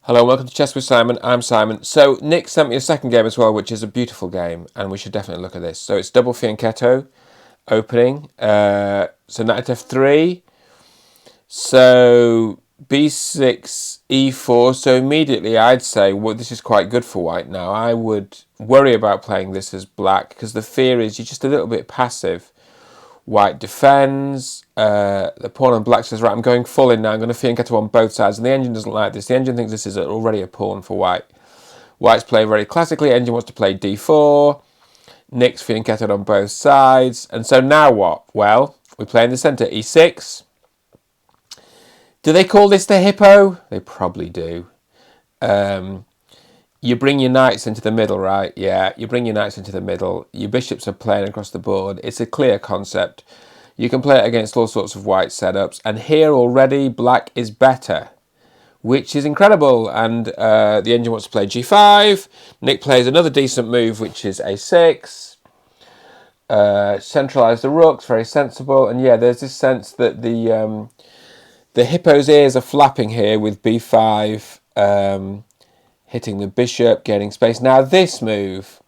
Hello, welcome to Chess with Simon. I'm Simon. So Nick sent me a second game as well, which is a beautiful game, and we should definitely look at this. So it's double fianchetto opening. So knight f3. So b6, e4. So immediately I'd say, well, this is quite good for white now. I would worry about playing this as black because the fear is you're just a little bit passive. White defends. The pawn on black says, right, I'm going full in now. I'm going to fianchetto on both sides. And the engine doesn't like this. The engine thinks this is already a pawn for white. White's playing very classically. Engine wants to play d4. Nick's fianchettoed on both sides. And so now what? Well, we play in the centre, e6. Do they call this the hippo? They probably do. You bring your knights into the middle, right? Yeah, you bring your knights into the middle. Your bishops are playing across the board. It's a clear concept. You can play it against all sorts of white setups. And here already, black is better, which is incredible. And the engine wants to play g5. Nick plays another decent move, which is a6. Centralise the rooks, very sensible. And yeah, there's this sense that the hippo's ears are flapping here with b5. Hitting the bishop, gaining space. Now this move,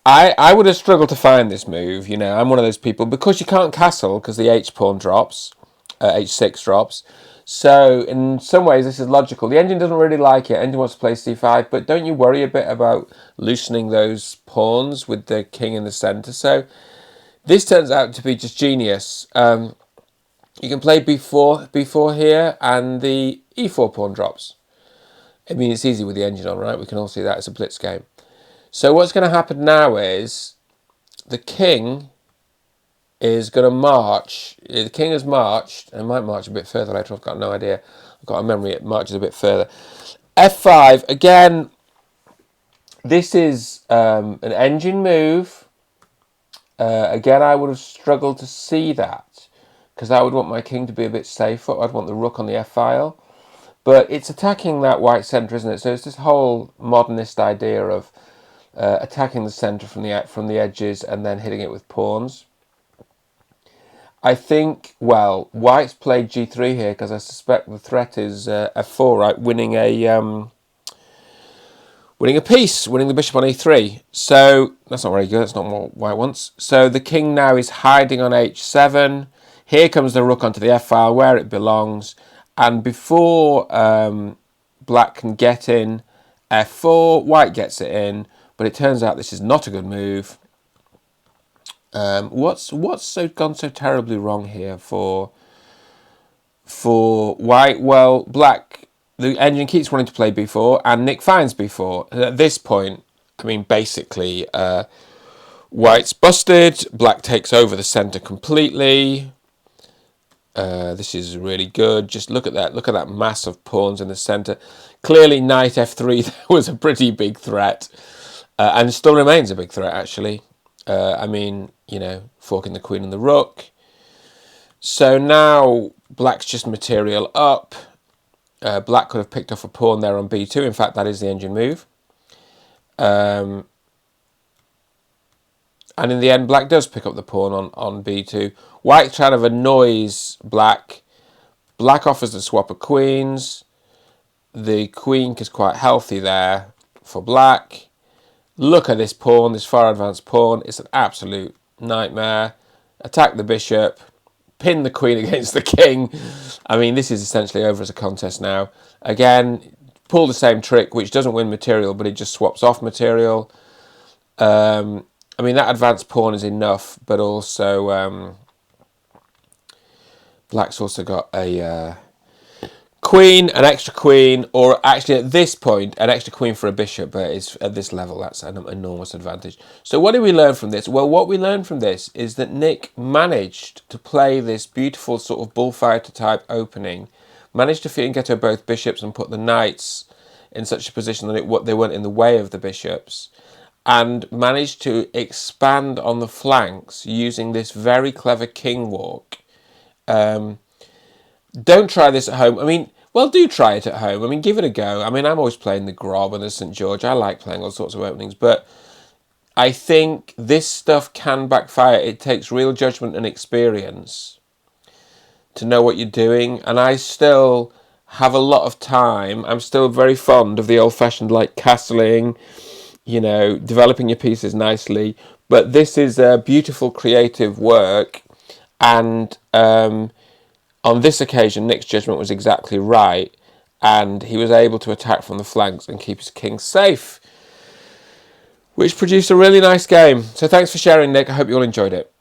I would have struggled to find this move. You know, I'm one of those people, because you can't castle because the h-pawn drops, h6 drops. So in some ways this is logical. The engine doesn't really like it. Engine wants to play c5, but don't you worry a bit about loosening those pawns with the king in the centre? So this turns out to be just genius. You can play b4 here, and the e4 pawn drops. I mean, it's easy with the engine on, right? We can all see that. It's a blitz game. So what's going to happen now is the king is going to march. The king has marched, and might march a bit further later. I've got no idea. I've got a memory it marches a bit further. f5, again, this is an engine move. Again, I would have struggled to see that because I would want my king to be a bit safer. I'd want the rook on the f-file. But it's attacking that white centre, isn't it? So it's this whole modernist idea of attacking the centre from the edges and then hitting it with pawns. I think, well, white's played g3 here because I suspect the threat is f4, right? Winning a piece, winning the bishop on e3. So that's not very good. That's not what white wants. So the king now is hiding on h7. Here comes the rook onto the f-file where it belongs. And before black can get in f4, white gets it in. But it turns out this is not a good move. What's gone so terribly wrong here for white? Well, black, the engine keeps wanting to play b4, and Nick finds b4. And at this point, I mean, basically, white's busted. Black takes over the centre completely. This is really good. Just look at that. Look at that mass of pawns in the centre. Clearly, knight f3 was a pretty big threat, and still remains a big threat, actually. I mean, you know, forking the queen and the rook. So now black's just material up. Black could have picked off a pawn there on b2. In fact, that is the engine move. And in the end, black does pick up the pawn on b2. White kind of annoys black. Black offers the swap of queens. The queen is quite healthy there for black. Look at this pawn, this far advanced pawn. It's an absolute nightmare. Attack the bishop. Pin the queen against the king. I mean, this is essentially over as a contest now. Again, pull the same trick, which doesn't win material, but it just swaps off material. I mean, that advanced pawn is enough, but also black's also got a queen, an extra queen, or actually at this point, an extra queen for a bishop, but it's at this level, that's an enormous advantage. So what did we learn from this? Well, what we learned from this is that Nick managed to play this beautiful sort of bullfighter type opening, managed to fianchetto both bishops and put the knights in such a position that they weren't in the way of the bishops, and managed to expand on the flanks using this very clever king walk. Don't try this at home. I mean, well, do try it at home. I mean, give it a go. I mean, I'm always playing the Grob and the St. George. I like playing all sorts of openings, but I think this stuff can backfire. It takes real judgment and experience to know what you're doing, and I still have a lot of time. I'm still very fond of the old-fashioned like castling, you know, developing your pieces nicely. But this is a beautiful creative work, and on this occasion, Nick's judgment was exactly right, and he was able to attack from the flanks and keep his king safe, which produced a really nice game. So thanks for sharing, Nick. I hope you all enjoyed it.